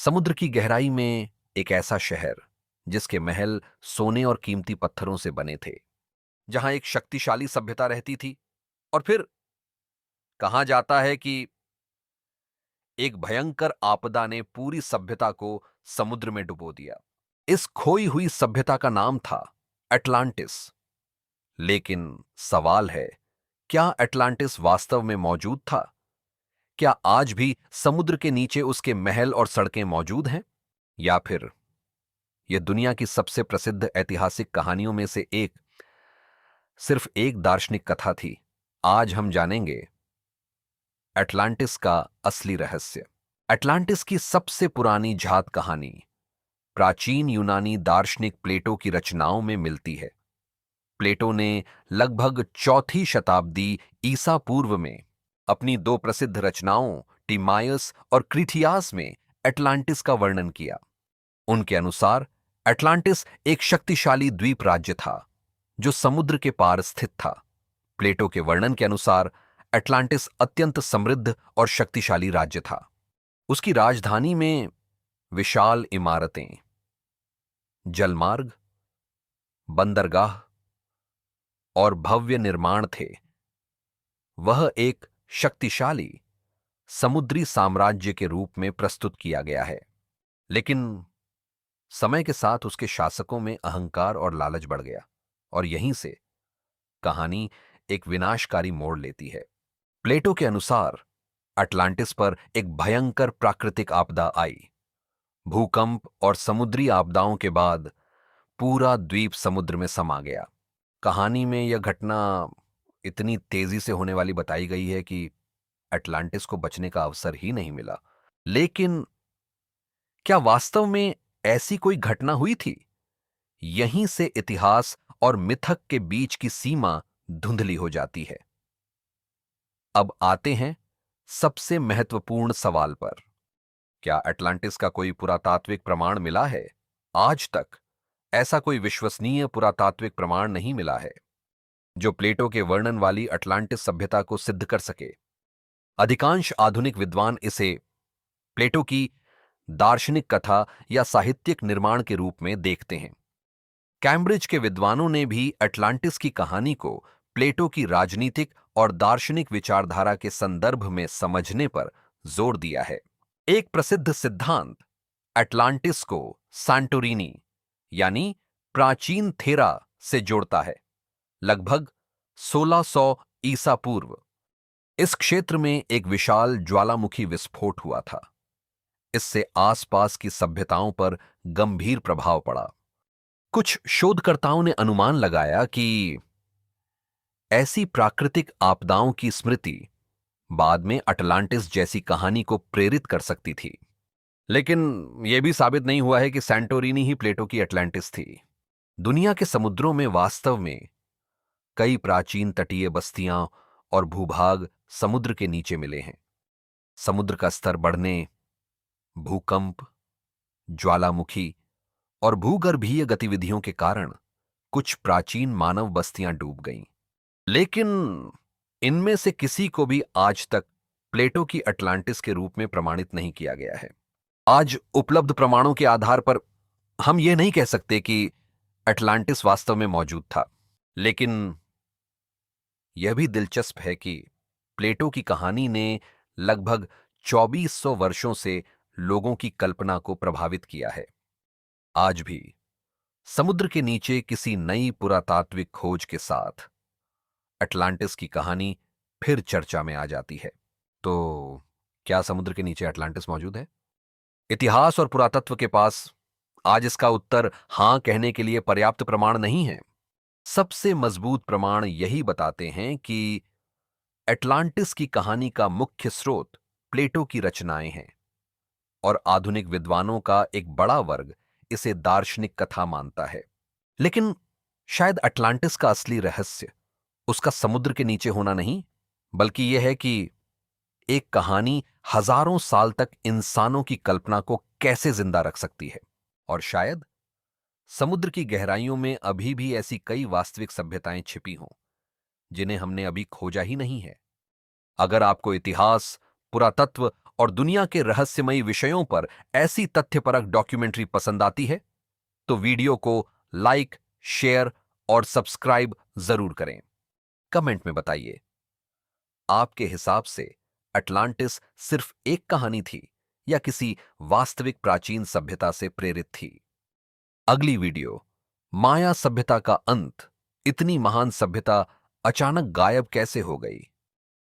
समुद्र की गहराई में एक ऐसा शहर जिसके महल सोने और कीमती पत्थरों से बने थे, जहां एक शक्तिशाली सभ्यता रहती थी। और फिर कहा जाता है कि एक भयंकर आपदा ने पूरी सभ्यता को समुद्र में डुबो दिया। इस खोई हुई सभ्यता का नाम था अटलांटिस। लेकिन सवाल है, क्या अटलांटिस वास्तव में मौजूद था? क्या आज भी समुद्र के नीचे उसके महल और सड़कें मौजूद हैं, या फिर यह दुनिया की सबसे प्रसिद्ध ऐतिहासिक कहानियों में से एक सिर्फ एक दार्शनिक कथा थी? आज हम जानेंगे अटलांटिस का असली रहस्य। अटलांटिस की सबसे पुरानी झात कहानी प्राचीन यूनानी दार्शनिक प्लेटो की रचनाओं में मिलती है। प्लेटो ने लगभग चौथी शताब्दी ईसा पूर्व में अपनी दो प्रसिद्ध रचनाओं टिमायस और क्रिथियास में अटलांटिस का वर्णन किया। उनके अनुसार अटलांटिस एक शक्तिशाली द्वीप राज्य था जो समुद्र के पार स्थित था। प्लेटो के वर्णन के अनुसार अटलांटिस अत्यंत समृद्ध और शक्तिशाली राज्य था। उसकी राजधानी में विशाल इमारतें, जलमार्ग, बंदरगाह और भव्य निर्माण थे। वह एक शक्तिशाली समुद्री साम्राज्य के रूप में प्रस्तुत किया गया है। लेकिन समय के साथ उसके शासकों में अहंकार और लालच बढ़ गया, और यहीं से कहानी एक विनाशकारी मोड़ लेती है। प्लेटो के अनुसार अटलांटिस पर एक भयंकर प्राकृतिक आपदा आई। भूकंप और समुद्री आपदाओं के बाद पूरा द्वीप समुद्र में समा गया। कहानी में यह घटना इतनी तेजी से होने वाली बताई गई है कि अटलांटिस को बचने का अवसर ही नहीं मिला। लेकिन क्या वास्तव में ऐसी कोई घटना हुई थी? यहीं से इतिहास और मिथक के बीच की सीमा धुंधली हो जाती है। अब आते हैं सबसे महत्वपूर्ण सवाल पर। क्या अटलांटिस का कोई पुरातात्विक प्रमाण मिला है? आज तक ऐसा कोई विश्वसनीय पुरातात्विक प्रमाण नहीं मिला है जो प्लेटो के वर्णन वाली अटलांटिस सभ्यता को सिद्ध कर सके। अधिकांश आधुनिक विद्वान इसे प्लेटो की दार्शनिक कथा या साहित्यिक निर्माण के रूप में देखते हैं। कैम्ब्रिज के विद्वानों ने भी अटलांटिस की कहानी को प्लेटो की राजनीतिक और दार्शनिक विचारधारा के संदर्भ में समझने पर जोर दिया है। एक प्रसिद्ध सिद्धांत अटलांटिस को सांटोरिनी यानी प्राचीन थेरा से जोड़ता है। लगभग 1600 ईसा पूर्व इस क्षेत्र में एक विशाल ज्वालामुखी विस्फोट हुआ था। इससे आसपास की सभ्यताओं पर गंभीर प्रभाव पड़ा। कुछ शोधकर्ताओं ने अनुमान लगाया कि ऐसी प्राकृतिक आपदाओं की स्मृति बाद में अटलांटिस जैसी कहानी को प्रेरित कर सकती थी। लेकिन यह भी साबित नहीं हुआ है कि सैंटोरिनी ही प्लेटो की अटलांटिस थी। दुनिया के समुद्रों में वास्तव में कई प्राचीन तटीय बस्तियां और भूभाग समुद्र के नीचे मिले हैं। समुद्र का स्तर बढ़ने, भूकंप, ज्वालामुखी और भूगर्भीय गतिविधियों के कारण कुछ प्राचीन मानव बस्तियां डूब गईं। लेकिन इनमें से किसी को भी आज तक प्लेटो की अटलांटिस के रूप में प्रमाणित नहीं किया गया है। आज उपलब्ध प्रमाणों के आधार पर हम यह नहीं कह सकते कि अटलांटिस वास्तव में मौजूद था। लेकिन यह भी दिलचस्प है कि प्लेटो की कहानी ने लगभग 2400 वर्षों से लोगों की कल्पना को प्रभावित किया है। आज भी समुद्र के नीचे किसी नई पुरातात्विक खोज के साथ अटलांटिस की कहानी फिर चर्चा में आ जाती है। तो क्या समुद्र के नीचे अटलांटिस मौजूद है? इतिहास और पुरातत्व के पास आज इसका उत्तर हां कहने के लिए पर्याप्त प्रमाण नहीं है। सबसे मजबूत प्रमाण यही बताते हैं कि अटलांटिस की कहानी का मुख्य स्रोत प्लेटो की रचनाएं हैं, और आधुनिक विद्वानों का एक बड़ा वर्ग इसे दार्शनिक कथा मानता है। लेकिन शायद अटलांटिस का असली रहस्य उसका समुद्र के नीचे होना नहीं, बल्कि यह है कि एक कहानी हजारों साल तक इंसानों की कल्पना को कैसे जिंदा रख सकती है। और शायद समुद्र की गहराइयों में अभी भी ऐसी कई वास्तविक सभ्यताएं छिपी हों जिन्हें हमने अभी खोजा ही नहीं है। अगर आपको इतिहास, पुरातत्व और दुनिया के रहस्यमयी विषयों पर ऐसी तथ्यपरक डॉक्यूमेंट्री पसंद आती है तो वीडियो को लाइक, शेयर और सब्सक्राइब जरूर करें। कमेंट में बताइए, आपके हिसाब से अटलांटिस सिर्फ एक कहानी थी या किसी वास्तविक प्राचीन सभ्यता से प्रेरित थी? अगली वीडियो, माया सभ्यता का अंत। इतनी महान सभ्यता अचानक गायब कैसे हो गई?